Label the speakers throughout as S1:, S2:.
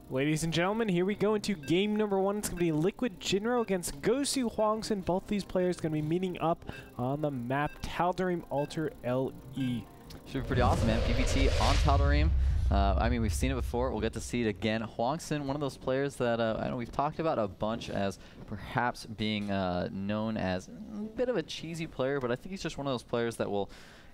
S1: Ladies and gentlemen, here we go into game number 1. It's going to be Liquid Jinro against Gosu Hwangsin. Both these players going to be meeting up on the map Darim Alter LE.
S2: Should be pretty awesome, man. PBT on Darim. I mean, we've seen it before. We'll get to see it again. Hwangsin, one of those players that I know we've talked about a bunch as perhaps being known as a bit of a cheesy player, but I think he's just one of those players that will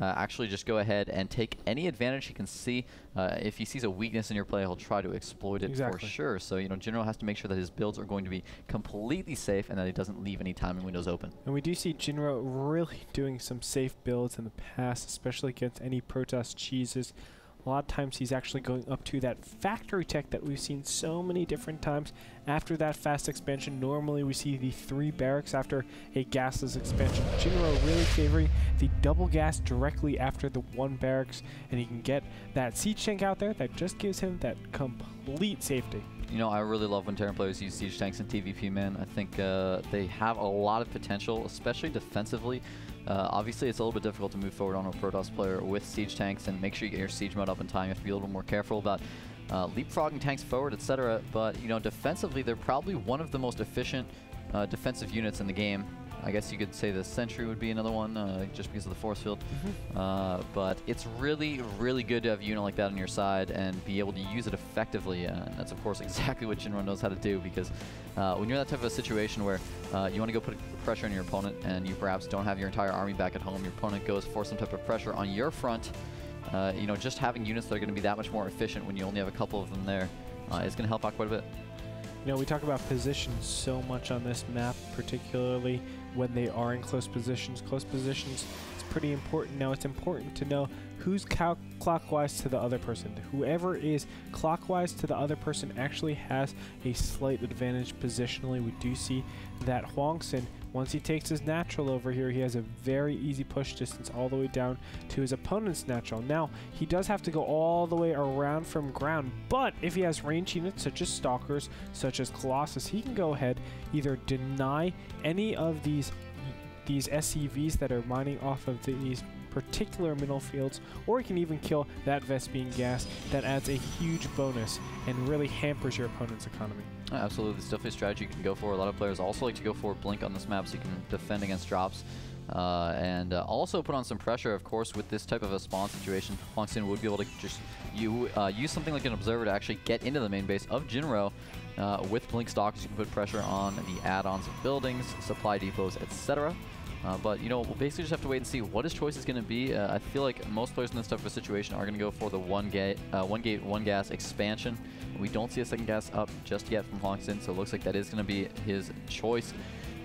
S2: actually just go ahead and take any advantage he can see. If he sees a weakness in your play, he'll try to exploit it for sure. So, you know, Jinro has to make sure that his builds are going to be completely safe and that he doesn't leave any timing windows open.
S1: And we do see Jinro really doing some safe builds in the past, especially against any Protoss cheeses. A lot of times he's actually going up to that factory tech that we've seen so many different times. After that fast expansion, normally we see the 3 barracks after a gasless expansion. Jinro really favoring the double gas directly after the 1 barracks, and he can get that siege tank out there that just gives him that complete safety.
S2: You know, I really love when Terran players use siege tanks in TVP, man. I think they have a lot of potential, especially defensively. Obviously, it's a little bit difficult to move forward on a Protoss player with siege tanks and make sure you get your siege mode up in time. You have to be a little more careful about leapfrogging tanks forward, etc. But, you know, defensively, they're probably one of the most efficient defensive units in the game. I guess you could say the Sentry would be another one, just because of the force field. But it's really, really good to have a unit like that on your side and be able to use it effectively. And that's, of course, exactly what Jinro knows how to do, because when you're in that type of a situation where you want to go put pressure on your opponent and you perhaps don't have your entire army back at home, your opponent goes for some type of pressure on your front, you know, just having units that are going to be that much more efficient when you only have a couple of them there is going to help out quite a bit.
S1: You know, we talk about positions so much on this map, particularly when they are in close positions. Close positions is pretty important. Now, it's important to know who's clockwise to the other person. Whoever is clockwise to the other person actually has a slight advantage positionally. We do see that Hwangsin, once he takes his natural over here, he has a very easy push distance all the way down to his opponent's natural. Now, he does have to go all the way around from ground, but if he has range units such as Stalkers, such as Colossus, he can go ahead, either deny any of these SCVs that are mining off of these particular middle fields, or he can even kill that Vespene gas that adds a huge bonus and really hampers your opponent's economy.
S2: Absolutely, it's definitely a strategy you can go for. A lot of players also like to go for Blink on this map so you can defend against drops. And also put on some pressure, of course, with this type of a spawn situation. Hwangsin would be able to just use something like an Observer to actually get into the main base of Jinro. With Blink Stalkers, you can put pressure on the add-ons of buildings, supply depots, etc. But, you know, we'll basically just have to wait and see what his choice is going to be. I feel like most players in this type of a situation are going to go for the one gate, one gas expansion. We don't see a second gas up just yet from Hwangsin, so it looks like that is going to be his choice.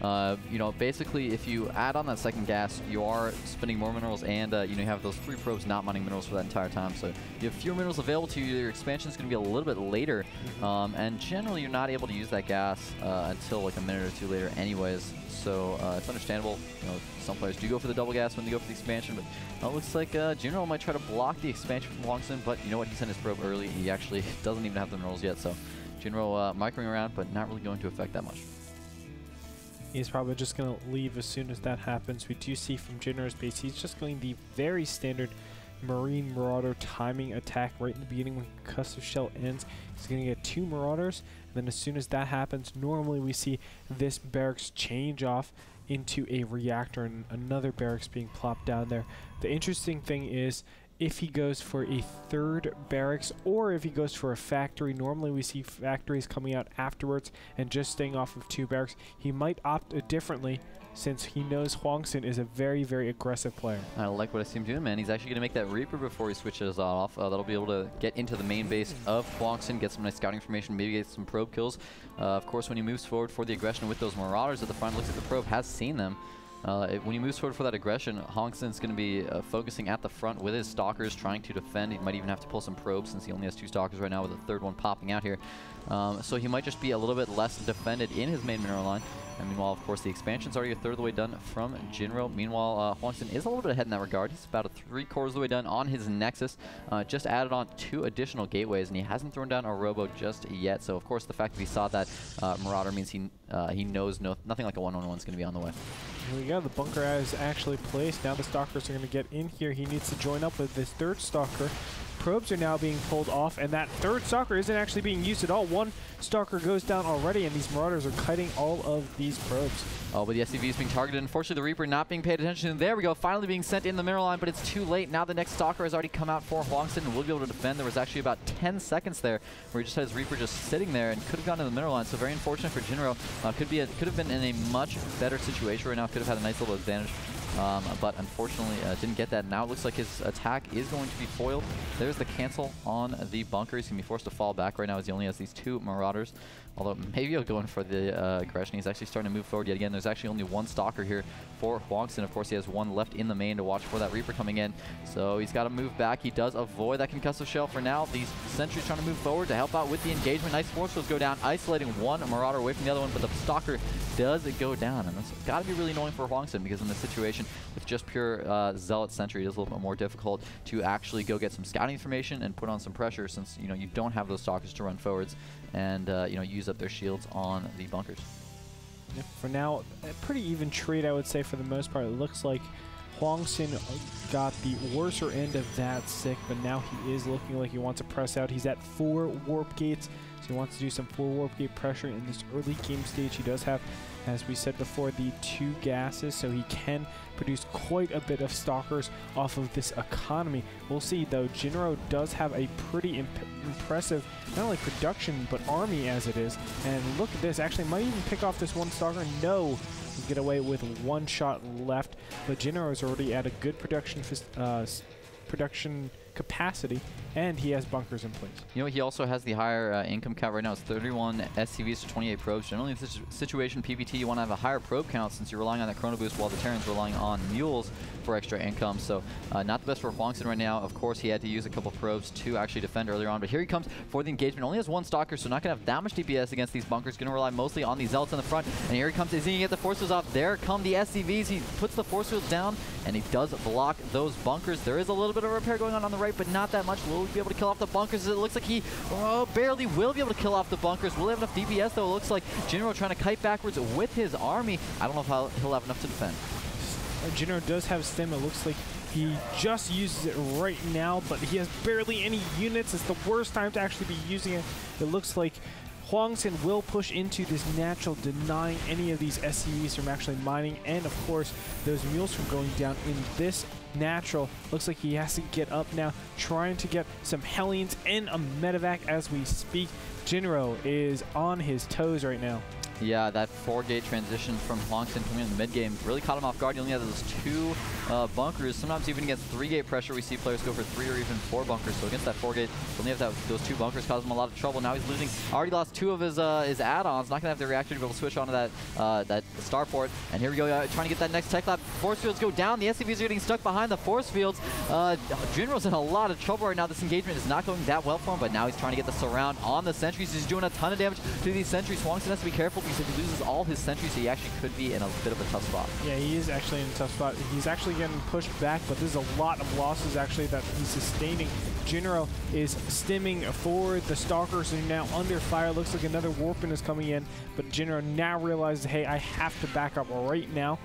S2: You know, basically, if you add on that second gas, you are spending more minerals, and you know, you have those 3 probes not mining minerals for that entire time. So you have fewer minerals available to you. Your expansion is going to be a little bit later, and generally, you're not able to use that gas until like a minute or 2 later, anyways. So it's understandable. You know, some players do go for the double gas when they go for the expansion, but it looks like Jinro might try to block the expansion from Hwangsin. But you know what? He sent his probe early. He actually doesn't even have the minerals yet. So Jinro microing around, but not really going to affect that much.
S1: He's probably just going to leave as soon as that happens. We do see from Jinro's base, he's just going the very standard Marine Marauder timing attack right in the beginning when Concussive Shell ends. He's going to get 2 Marauders, and then as soon as that happens, normally we see this barracks change off into a reactor and another barracks being plopped down there. The interesting thing is, if he goes for a 3rd barracks or if he goes for a factory, normally we see factories coming out afterwards and just staying off of 2 barracks. He might opt differently since he knows Hwangsin is a very, very aggressive player. I
S2: like what I see him doing, man. He's actually going to make that Reaper before he switches off. That'll be able to get into the main base of Hwangsin, get some nice scouting information, maybe get some probe kills. Of course, when he moves forward for the aggression with those Marauders at the front, looks like the probe has seen them. When he moves forward for that aggression, Hwangsin's going to be focusing at the front with his Stalkers, trying to defend. He might even have to pull some probes since he only has 2 Stalkers right now with a 3rd one popping out here. So he might just be a little bit less defended in his main mineral line. And meanwhile, of course, the expansion's already a 3rd of the way done from Jinro. Meanwhile, Hwangsin is a little bit ahead in that regard. He's about a 3/4 of the way done on his Nexus. Just added on 2 additional gateways, and he hasn't thrown down a Robo just yet. So, of course, the fact that he saw that Marauder means he knows nothing like a 1-on-1 is going to be on the way.
S1: Here we go. The bunker is actually placed. Now the Stalkers are going to get in here. He needs to join up with this 3rd Stalker. probes are now being pulled off, and that third stalker isn't actually being used at all. One stalker goes down already, and these Marauders are kiting all of these probes.
S2: Oh, but the SCV is being targeted. Unfortunately, the Reaper not being paid attention to. There we go, finally being sent in the mineral line, but it's too late. Now the next stalker has already come out for Hwangsin and will be able to defend. There was actually about 10 seconds there where he just had his Reaper just sitting there and could have gone to the mineral line. So very unfortunate for Jinro. Could have been in a much better situation right now. Could have had a nice little advantage. But unfortunately didn't get that. Now it looks like his attack is going to be foiled. There's the cancel on the bunker. He's going to be forced to fall back right now as he only has these 2 Marauders. Although maybe he'll go in for the aggression. He's actually starting to move forward yet again. There's actually only 1 stalker here for Hwangsin. Of course, he has 1 left in the main to watch for that Reaper coming in. So he's got to move back. He does avoid that concussive shell for now. These sentries trying to move forward to help out with the engagement. Nice force fields go down, isolating 1 Marauder away from the other one, but the stalker does go down. And that's got to be really annoying for Hwangsin, because in this situation, with just pure Zealot sentry, it is a little bit more difficult to actually go get some scouting information and put on some pressure, since you don't have those stalkers to run forwards and use up their shields on the bunkers.
S1: Yeah, for now, a pretty even trade, I would say, for the most part. It looks like Hwangsin got the worser end of that stick, but now he is looking like he wants to press out. He's at 4 warp gates, so he wants to do some 4 warp gate pressure in this early game stage. He does have, as we said before, the 2 gases, so he can produce quite a bit of stalkers off of this economy. We'll see, though. Jinro does have a pretty impressive, not only production, but army as it is. And look at this, actually might even pick off this 1 stalker. No, he'll get away with 1 shot left, but Jinro is already at a good production capacity, and he has bunkers in place. He
S2: also has the higher income count right now. It's 31 SCVs to 28 probes. Generally, in this situation, PvT, you want to have a higher probe count, since you're relying on that chrono boost, while the Terran's relying on mules for extra income. So not the best for Hwangsin right now. Of course, he had to use a couple probes to actually defend earlier on, but here he comes for the engagement. Only has 1 stalker, so not going to have that much DPS against these bunkers. Going to rely mostly on the Zealots in the front, and here he comes. Is he going to get the force fields off? There come the SCVs. He puts the force fields down, and he does block those bunkers. There is a little bit of repair going on the right, but not that much. Will he be able to kill off the bunkers? It looks like he barely will be able to kill off the bunkers. Will he have enough DPS, though? It looks like Jinro trying to kite backwards with his army. I don't know if he'll have enough to defend.
S1: Jinro does have stim. It looks like he just uses it right now, but he has barely any units. It's the worst time to actually be using it. It looks like Hwangsin will push into this natural, denying any of these SCVs from actually mining, and of course those mules from going down in this natural. Looks like he has to get up now, trying to get some Hellions and a medevac as we speak. Jinro is on his toes right now.
S2: Yeah, that 4-gate transition from Hwangsin coming in the mid-game really caught him off guard. He only has those 2 bunkers. Sometimes even against 3-gate pressure, we see players go for 3 or even 4 bunkers. So against that 4-gate, only have those 2 bunkers cause him a lot of trouble. Now he's losing. Already lost 2 of his add-ons. Not going to have the reactor to be able to switch onto that starport. And here we go, trying to get that next tech lab. Force fields go down. The SCVs are getting stuck behind the force fields. Jinro's in a lot of trouble right now. This engagement is not going that well for him, but now he's trying to get the surround on the sentries. He's doing a ton of damage to these sentries. Hwangsin has to be careful, because if he loses all his sentries, he actually could be in a bit of a tough spot. Yeah,
S1: he is actually in a tough spot. He's actually getting pushed back, but there's a lot of losses actually that he's sustaining. Jinro is stimming forward. The stalkers are now under fire. Looks like another warping is coming in, but Jinro now realizes, hey, I have to back up right now.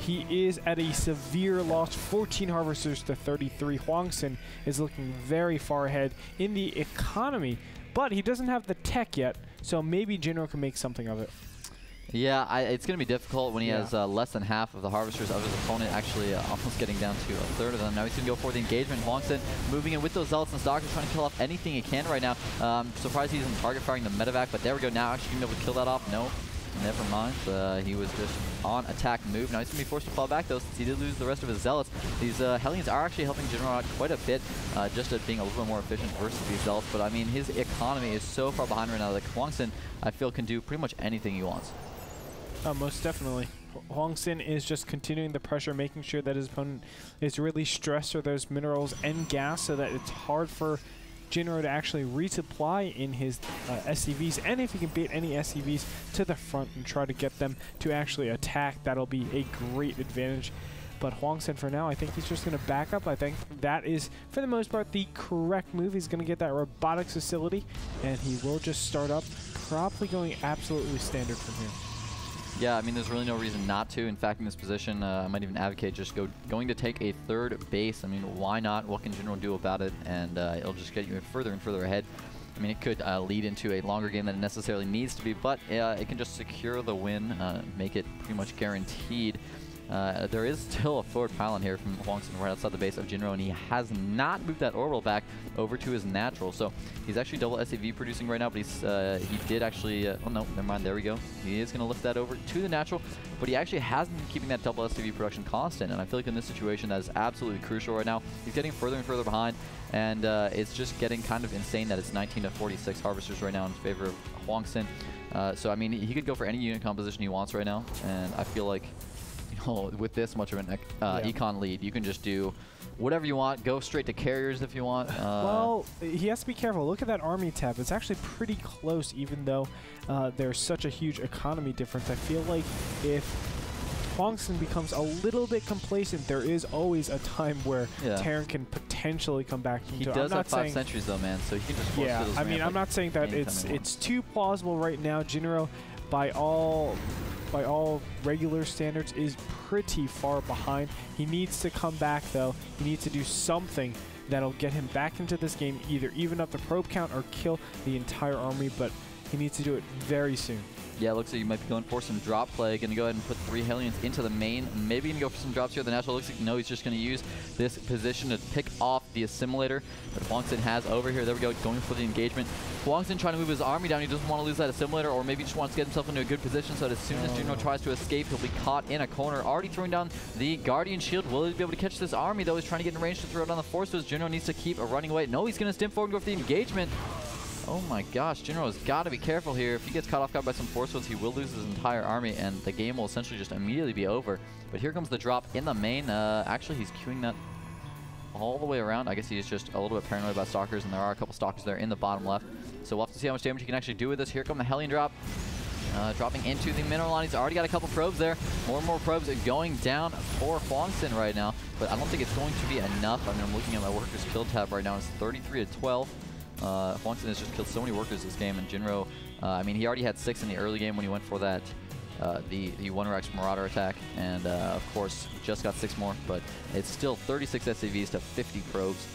S1: He is at a severe loss, 14 Harvesters to 33. Hwangsin is looking very far ahead in the economy, but he doesn't have the tech yet, so maybe Jinro can make something of it.
S2: Yeah, it's going to be difficult when he has less than half of the Harvesters of his opponent, actually almost getting down to a third of them. Now he's going to go for the engagement. Hwangsin moving in with those Zealots and Stalkers, trying to kill off anything he can right now. Surprised he's in target firing the medevac, but there we go. Now actually going to be able to kill that off. No, never mind. He was just on attack move. Now he's going to be forced to fall back, though, since he did lose the rest of his Zealots. These Hellions are actually helping Jinro out quite a bit, just at being a little bit more efficient versus these Zealots. But I mean, his economy is so far behind right now that Hwangsin, I feel, can do pretty much anything he wants.
S1: Most definitely. Hwangsin is just continuing the pressure, making sure that his opponent is really stressed for those minerals and gas, so that it's hard for Jinro to actually resupply in his SCVs. And if he can bait any SCVs to the front and try to get them to actually attack, that'll be a great advantage. But Hwangsin, for now, I think he's just going to back up. I think that is, for the most part, the correct move. He's going to get that robotics facility, and he will just start up, probably going absolutely standard from here.
S2: Yeah, I mean, there's really no reason not to. In fact, in this position, I might even advocate just going to take a third base. I mean, why not? What can Jinro do about it? And it'll just get you further and further ahead. I mean, it could lead into a longer game than it necessarily needs to be, but it can just secure the win, make it pretty much guaranteed. There is still a forward pylon here from Hwangsin right outside the base of Jinro, and he has not moved that orbital back over to his natural. So he's actually double SAV producing right now, but he did actually, oh no, never mind, there we go. He is going to lift that over to the natural, but he actually hasn't been keeping that double SAV production constant, and I feel like in this situation that is absolutely crucial right now. He's getting further and further behind, and it's just getting kind of insane that it's 19 to 46 harvesters right now in favor of Hwangsin. So I mean, he could go for any unit composition he wants right now, and I feel like, with this much of an econ lead, you can just do whatever you want. Go straight to carriers if you want.
S1: Well, he has to be careful. Look at that army tab. It's actually pretty close, even though there's such a huge economy difference. I feel like if Hwangsin becomes a little bit complacent, there is always a time where Terran can potentially come back into it.
S2: He does have 5 centuries though, man, so he can just force those
S1: I mean, I'm not saying that it's too plausible right now. Jinro, by all regular standards, is pretty far behind. He needs to come back though. He needs to do something that'll get him back into this game, either even up the probe count or kill the entire army, but he needs to do it very soon.
S2: Yeah, it looks like you might be going for some drop play. Going to go ahead and put 3 Hellions into the main. Maybe you can go for some drops here. The National looks like, no, he's just going to use this position to pick off the assimilator that Hwangsin has over here. There we go, going for the engagement. Hwangsin trying to move his army down. He doesn't want to lose that assimilator, or maybe just wants to get himself into a good position so that as soon as Jinro tries to escape, he'll be caught in a corner. Already throwing down the Guardian Shield. Will he be able to catch this army, though? He's trying to get in range to throw down the Force Fields. Jinro needs to keep running away. No, he's going to stim forward and go for the engagement. Oh my gosh, Jinro has got to be careful here. If he gets caught off guard by some force fields, he will lose his entire army, and the game will essentially just immediately be over. But here comes the drop in the main. Actually, he's queuing that all the way around. I guess he's just a little bit paranoid about stalkers, and there are a couple stalkers there in the bottom left. So we'll have to see how much damage he can actually do with this. Here come the Hellion drop. Dropping into the mineral line. He's already got a couple probes there. More and more probes going down for Hwangsin right now, but I don't think it's going to be enough. I mean, I'm looking at my workers kill tab right now. It's 33 to 12. Hwangsin has just killed so many workers this game, and Jinro, I mean, he already had 6 in the early game when he went for that, the One Rex Marauder attack, and of course, just got 6 more, but it's still 36 SCVs to 50 probes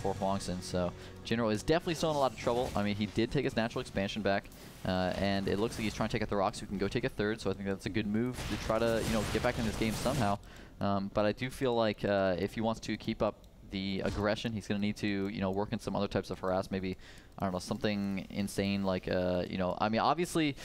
S2: for Hwangsin, so Jinro is definitely still in a lot of trouble. I mean, he did take his natural expansion back, and it looks like he's trying to take out the rocks, so he can go take a third, so I think that's a good move to try to, get back in this game somehow. But I do feel like if he wants to keep up the aggression, he's going to need to, work in some other types of harass, maybe, I don't know, something insane like, I mean, obviously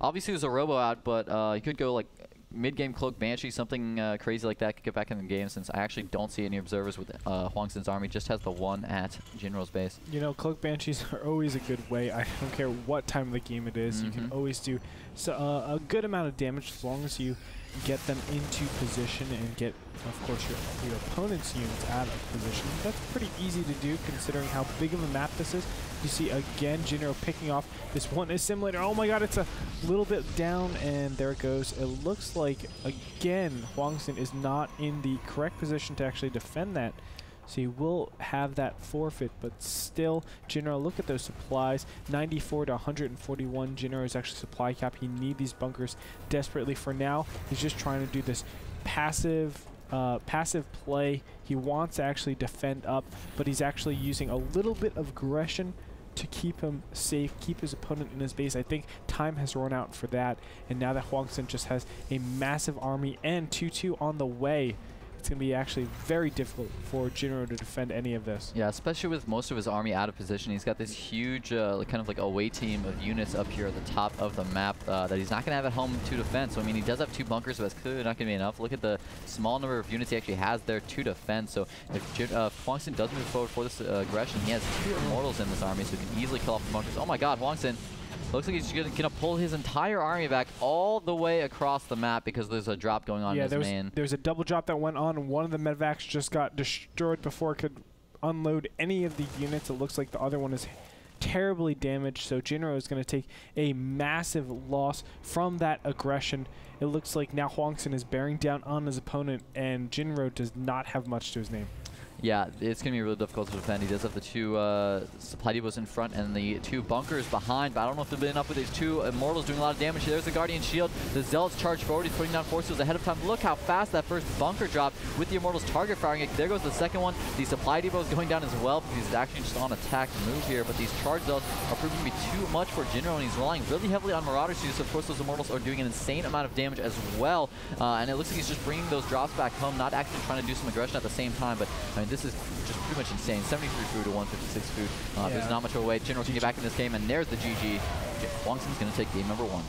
S2: there's a robo out, but he could go like mid-game Cloak Banshee, something crazy like that could get back in the game, since I actually don't see any observers with Hwangsin's army, just has the one at Jinro's base. Cloak
S1: Banshees are always a good way. I don't care what time of the game it is. You can always do a good amount of damage as long as you get them into position and get, of course, your opponent's units out of position. That's pretty easy to do considering how big of a map this is. You see, again, Jinro picking off this one assimilator. Oh my god, it's a little bit down, and there it goes. It looks like, again, Hwangsin is not in the correct position to actually defend that. So he will have that forfeit, but still, Jinro, look at those supplies. 94 to 141. Jinro is actually supply cap. He needs these bunkers desperately for now. He's just trying to do this passive play. He wants to actually defend up, but he's actually using a little bit of aggression to keep him safe, keep his opponent in his base. I think time has run out for that, and now that Hwangsin just has a massive army and 2-2 on the way, it's going to be actually very difficult for Jinro to defend any of this.
S2: Yeah, especially with most of his army out of position. He's got this huge kind of like away team of units up here at the top of the map that he's not going to have at home to defend. So, I mean, he does have 2 bunkers, but that's clearly not going to be enough. Look at the small number of units he actually has there to defend. So, if Hwangsin does move forward for this aggression, he has 2 Immortals in this army, so he can easily kill off the bunkers. Oh my god, Hwangsin! Looks like he's going to pull his entire army back all the way across the map because there's a drop going on in his main.
S1: There's a double drop that went on, and one of the medvacs just got destroyed before it could unload any of the units. It looks like the other one is terribly damaged, so Jinro is going to take a massive loss from that aggression. It looks like now Hwangsin is bearing down on his opponent, and Jinro does not have much to his name.
S2: Yeah, it's going to be really difficult to defend. He does have the 2 supply depots in front and the 2 bunkers behind, but I don't know if they'll be enough with these 2 Immortals doing a lot of damage. There's the Guardian Shield. The Zealots charge forward. He's putting down force fields ahead of time. Look how fast that first bunker dropped with the Immortals target firing it. There goes the second one. The supply depot is going down as well because he's actually just on attack move here, but these charge Zealots are proving to be too much for Jinro, and he's relying really heavily on Marauders. So of course, those Immortals are doing an insane amount of damage as well, and it looks like he's just bringing those drops back home, not actually trying to do some aggression at the same time, but I mean, this is just pretty much insane. 73 food to 156 food. There's not much of a way. Jinro can get back in this game, and there's the GG. Hwangsin's going to take game number 1.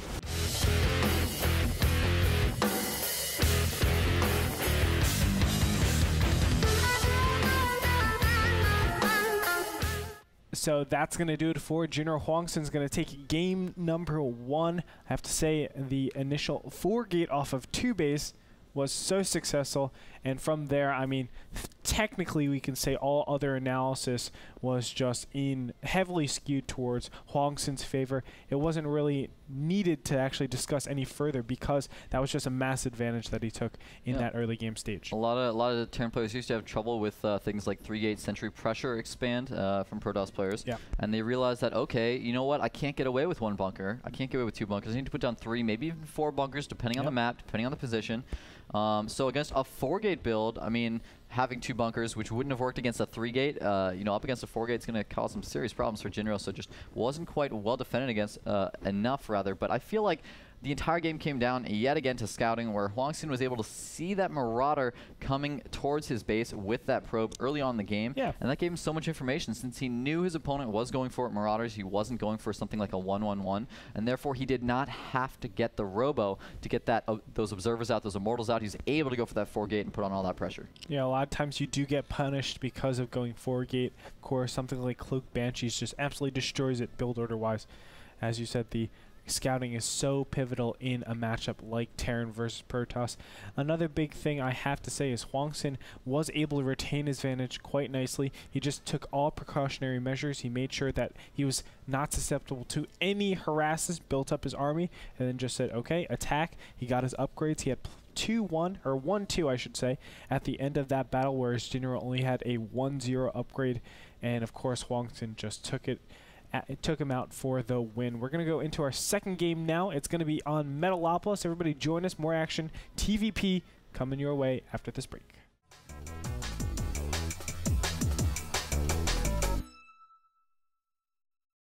S1: So that's going to do it for Jinro. Hwangsin's going to take game number 1. I have to say the initial 4-gate off of 2 base was so successful, and from there, I mean, technically we can say all other analysis was just heavily skewed towards Hwangsin's favor. It wasn't really needed to actually discuss any further because that was just a mass advantage that he took in that early game stage. A
S2: lot of the Terran players used to have trouble with things like 3-gate sentry pressure expand from Protoss players, and they realized that, okay, you know what, I can't get away with 1 bunker, I can't get away with 2 bunkers, I need to put down 3, maybe even 4 bunkers depending on the map, depending on the position. So against a 4-gate build, I mean, having 2 bunkers, which wouldn't have worked against a 3-gate, you know, up against a 4-gate, it's going to cause some serious problems for Jinro, so just wasn't quite well defended against enough, rather. But I feel like the entire game came down yet again to scouting, where Hwangsin was able to see that Marauder coming towards his base with that probe early on in the game, and that gave him so much information. Since he knew his opponent was going for Marauders, he wasn't going for something like a 1-1-1, and therefore he did not have to get the Robo to get that those Observers out, those Immortals out. He's able to go for that 4-gate and put on all that pressure.
S1: Yeah, a lot of times you do get punished because of going 4-gate. Of course, something like Cloak Banshees just absolutely destroys it build order-wise. As you said, the scouting is so pivotal in a matchup like Terran versus Protoss. Another big thing I have to say is Hwangsin was able to retain his advantage quite nicely. He just took all precautionary measures. He made sure that he was not susceptible to any harasses, built up his army, and then just said, okay, attack. He got his upgrades. He had 2-1, or 1-2 I should say, at the end of that battle, whereas Jinro only had a 1-0 upgrade, and of course Hwangsin just took him out for the win. We're going to go into our second game now. It's going to be on Metalopolis. Everybody join us. More action, TVP coming your way after this break.